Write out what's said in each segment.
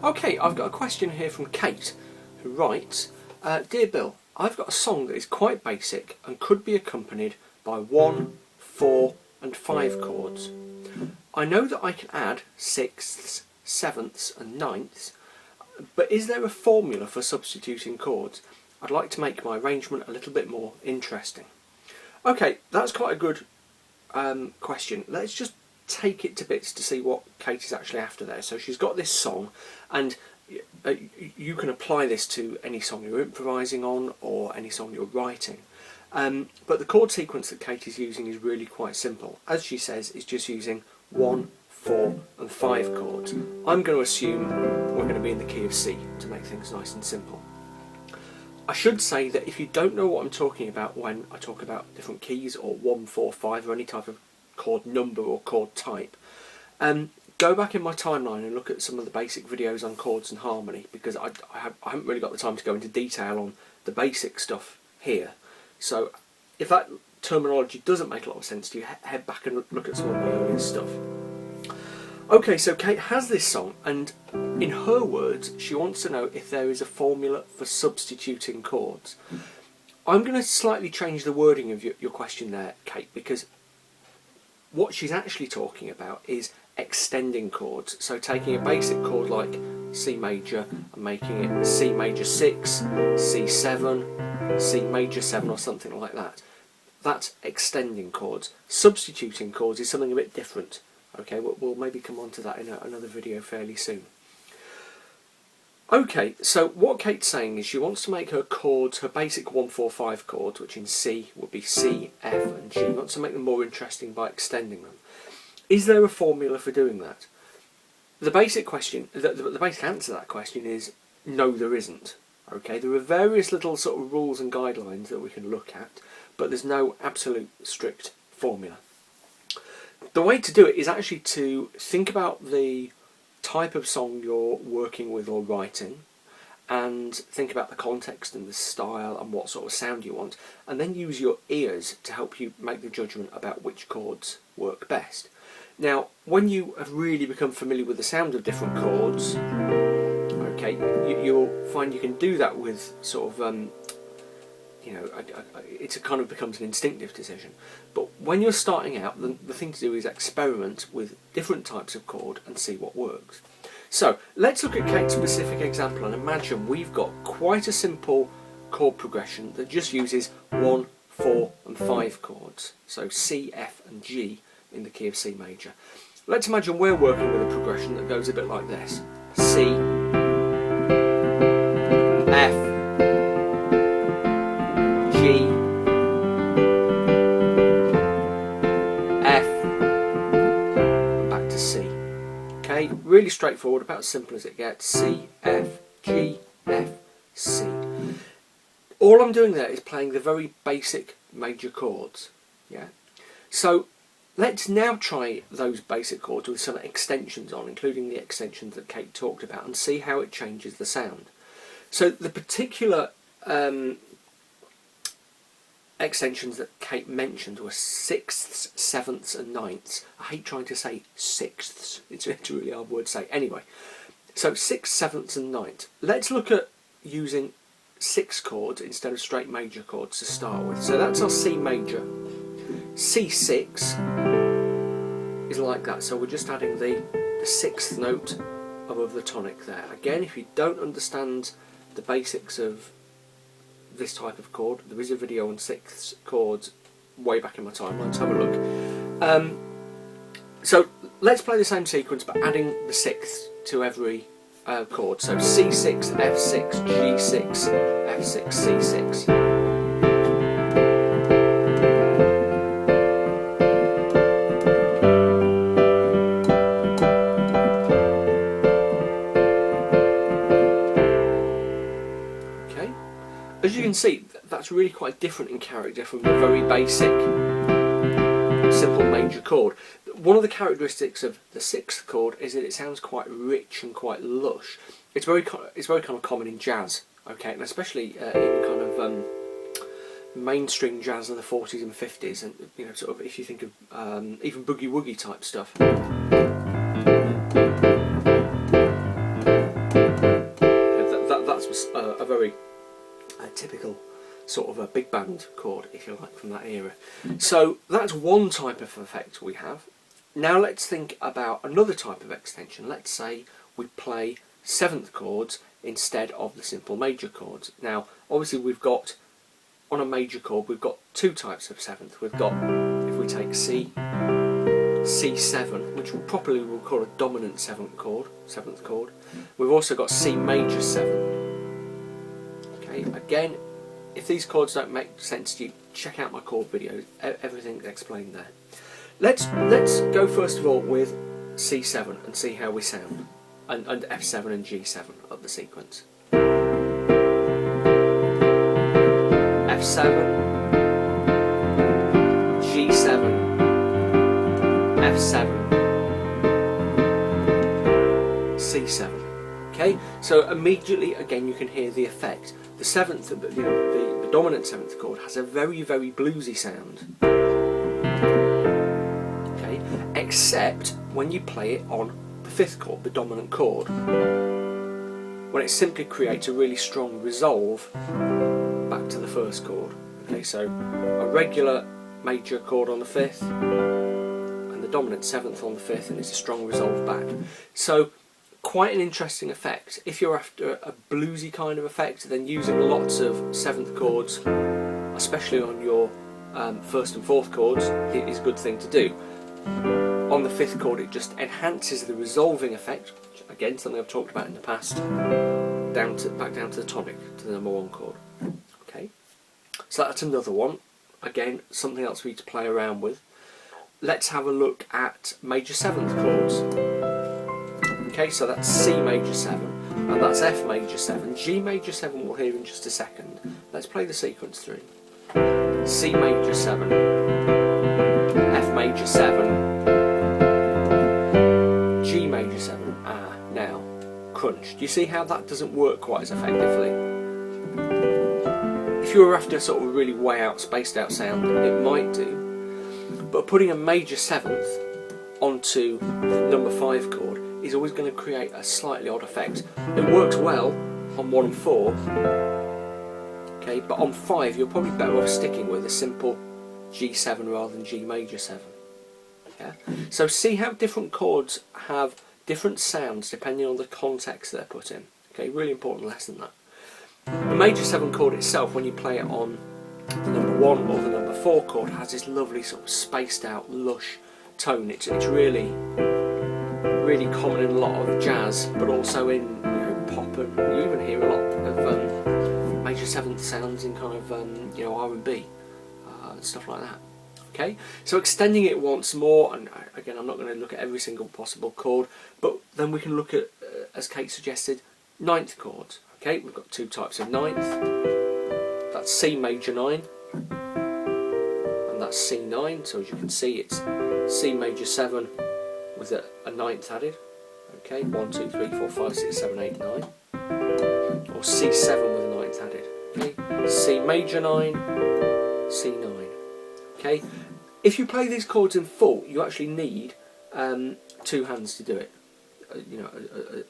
Okay, I've got a question here from Kate, who writes, Dear Bill, I've got a song that is quite basic and could be accompanied by 1, 4 and 5 chords. I know that I can add sixths, sevenths and ninths, but is there a formula for substituting chords? I'd like to make my arrangement a little bit more interesting. Okay, that's quite a good question. Let's just take it to bits to see what Kate is actually after there. So she's got this song, and you can apply this to any song you're improvising on or any song you're writing. But the chord sequence that Kate is using is really quite simple. As she says, it's just using 1, 4 and 5 chords. I'm going to assume we're going to be in the key of C to make things nice and simple. I should say that if you don't know what I'm talking about when I talk about different keys or 1, 4, 5 or any type of chord number or chord type, go back in my timeline and look at some of the basic videos on chords and harmony, because I haven't really got the time to go into detail on the basic stuff here. So if that terminology doesn't make a lot of sense to you, head back and look at some of my earlier stuff. Okay, so Kate has this song, and in her words she wants to know if there is a formula for substituting chords. I'm going to slightly change the wording of your question there, Kate, because what she's actually talking about is extending chords. So taking a basic chord like C major and making it C major 6, C7, C major 7 or something like that. That's extending chords. Substituting chords is something a bit different. Okay, we'll maybe come on to that in another video fairly soon. Okay, so what Kate's saying is she wants to make her chords, her basic 1, 4, 5 chords, which in C would be C, F and G, wants to make them more interesting by extending them. Is there a formula for doing that? The basic question, the basic answer to that question is no, there isn't. Okay, there are various little sort of rules and guidelines that we can look at, but there's no absolute strict formula. The way to do it is actually to think about the type of song you're working with or writing, and think about the context and the style and what sort of sound you want, and then use your ears to help you make the judgment about which chords work best. Now, when you have really become familiar with the sound of different chords, okay, you'll find you can do that with sort of it kind of becomes an instinctive decision. But when you're starting out, the thing to do is experiment with different types of chord and see what works. So let's look at Kate's specific example and imagine we've got quite a simple chord progression that just uses 1, 4 and 5 chords. So C, F and G in the key of C major. Let's imagine we're working with a progression that goes a bit like this. C, F, G, F, and back to C. Okay, really straightforward, about as simple as it gets. C, F, G, F, C. All I'm doing there is playing the very basic major chords. Yeah. So let's now try those basic chords with some extensions on, including the extensions that Kate talked about, and see how it changes the sound. So the particular extensions that Kate mentioned were sixths, sevenths and ninths. I hate trying to say sixths, it's a really hard word to say. Anyway, so sixths, sevenths and ninths. Let's look at using 6 chords instead of straight major chords to start with. So that's our C major. C6 is like that, so we're just adding the 6th note above the tonic there. Again, if you don't understand the basics of this type of chord, there is a video on 6th chords way back in my timeline, so have a look. So let's play the same sequence but adding the 6th to every chord. So C6, F6, G6, F6, C6. As you can see, that's really quite different in character from the very basic simple major chord. One of the characteristics of the 6th chord is that it sounds quite rich and quite lush. It's very kind of common in jazz, okay, and especially in kind of mainstream jazz of the 40s and 50s, and sort of if you think of even boogie woogie type stuff. a very typical sort of a big band chord, if you like, from that era. So that's one type of effect we have. Now let's think about another type of extension. Let's say we play seventh chords instead of the simple major chords. Now obviously we've got, on a major chord, we've got two types of seventh. We've got, if we take C, C7, which we properly will call a dominant seventh chord. We've also got C major 7. Okay, again, if these chords don't make sense to you, check out my chord videos. Everything's explained there. Let's go first of all with C7 and see how we sound, and F7 and G7 of the sequence. F7, G7, F7, C7. Okay, so immediately again you can hear the effect. The seventh, the dominant seventh chord has a very, very bluesy sound. Okay, except when you play it on the fifth chord, the dominant chord, when it simply creates a really strong resolve back to the first chord. Okay, so a regular major chord on the fifth, and the dominant seventh on the fifth, and it's a strong resolve back. So quite an interesting effect. If you're after a bluesy kind of effect, then using lots of seventh chords, especially on your first and fourth chords, is a good thing to do. On the fifth chord, it just enhances the resolving effect, which, again, something I've talked about in the past, back down to the tonic, to the number one chord. Okay, so that's another one. Again, something else for you to play around with. Let's have a look at major seventh chords. Okay, so that's C major 7, and that's F major 7. G major 7 we'll hear in just a second. Let's play the sequence through. C major 7, F major 7, G major 7. Now, crunch. Do you see how that doesn't work quite as effectively? If you were after sort of a really way out, spaced out sound, it might do. But putting a major 7th onto the number 5 chord is always going to create a slightly odd effect. It works well on 1 and 4, okay, but on 5 you're probably better off sticking with a simple G7 rather than G major 7. Yeah? So see how different chords have different sounds depending on the context they're put in. Okay, really important lesson that. The major 7 chord itself, when you play it on the number 1 or the number 4 chord, has this lovely sort of spaced out, lush tone. It's really common in a lot of jazz, but also in pop, and you even hear a lot of major 7th sounds in kind of R&B and stuff like that. Okay, so extending it once more, and again I'm not going to look at every single possible chord, but then we can look at, as Kate suggested, ninth chords. Okay, we've got two types of ninth. That's C major 9, and that's C9. So as you can see, it's C major 7 with a ninth added. Okay, 1, 2, 3, 4, 5, 6, 7, 8, 9. Or C7 with a ninth added. Okay, C major 9, C9. Okay, if you play these chords in full, you actually need 2 hands to do it.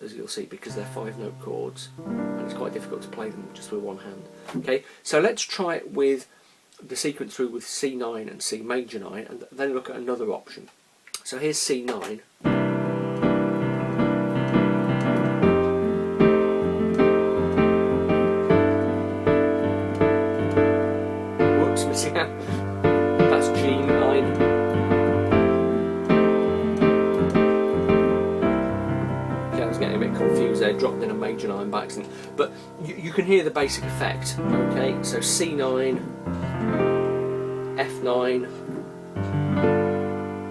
As you'll see, because they're 5-note chords, and it's quite difficult to play them just with one hand. Okay, so let's try it with the sequence through with C9 and C major 9, and then look at another option. So here's C9. Whoops, missing out. That's G9. Getting a bit confused there, dropped in a major 9 by accident, but you can hear the basic effect. Okay, so C9, F9,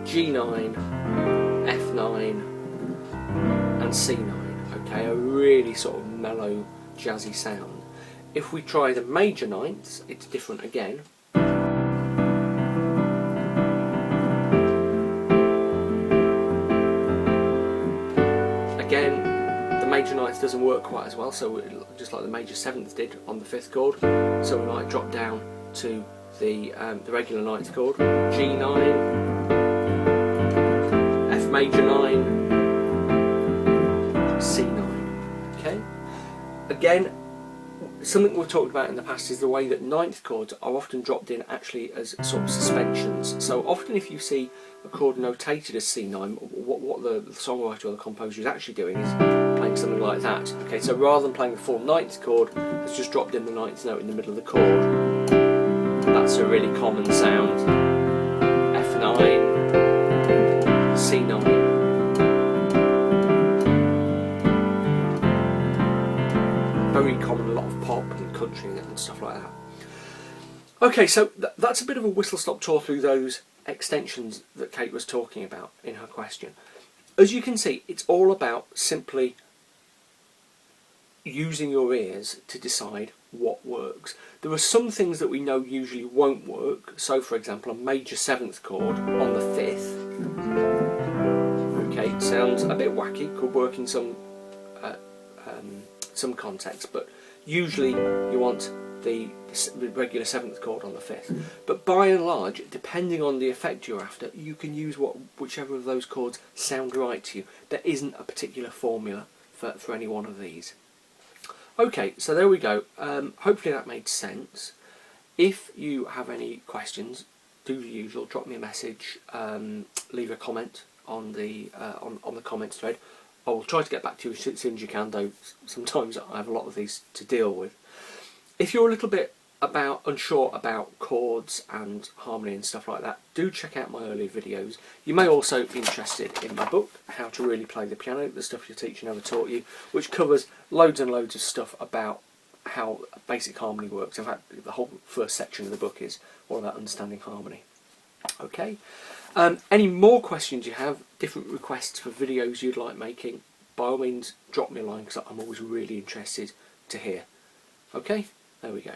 G9, F9 and C9. Okay, a really sort of mellow jazzy sound. If we try the major ninths, it's different again. Again, the major ninth doesn't work quite as well, so just like the major 7th did on the 5th chord, so we might drop down to the regular ninth chord, G9, F major 9, C9. Okay. Again, something we've talked about in the past is the way that ninth chords are often dropped in actually as sort of suspensions. So often if you see a chord notated as C9, what the songwriter or the composer is actually doing is playing something like that. Okay, so rather than playing the full ninth chord, it's just dropped in the ninth note in the middle of the chord. That's a really common sound. F9, C9. Very common, a lot of pop and country and stuff like that. Okay, so that's a bit of a whistle-stop tour through those extensions that Kate was talking about in her question. As you can see, it's all about simply using your ears to decide what works. There are some things that we know usually won't work, so for example a major 7th chord on the 5th. Okay, it sounds a bit wacky, could work in some context, but usually you want the regular 7th chord on the 5th. But by and large, depending on the effect you're after, you can use whichever of those chords sound right to you. There isn't a particular formula for any one of these. Okay, so there we go. Hopefully that made sense. If you have any questions, do the usual, drop me a message, leave a comment on the comments thread. I will try to get back to you as soon as you can, though sometimes I have a lot of these to deal with. If you're a little bit unsure about chords and harmony and stuff like that, do check out my earlier videos. You may also be interested in my book, How to Really Play the Piano, the stuff your teacher never taught you, which covers loads and loads of stuff about how basic harmony works. In fact, the whole first section of the book is all about understanding harmony. Okay. Any more questions you have, different requests for videos you'd like making, by all means drop me a line because I'm always really interested to hear. Okay, there we go.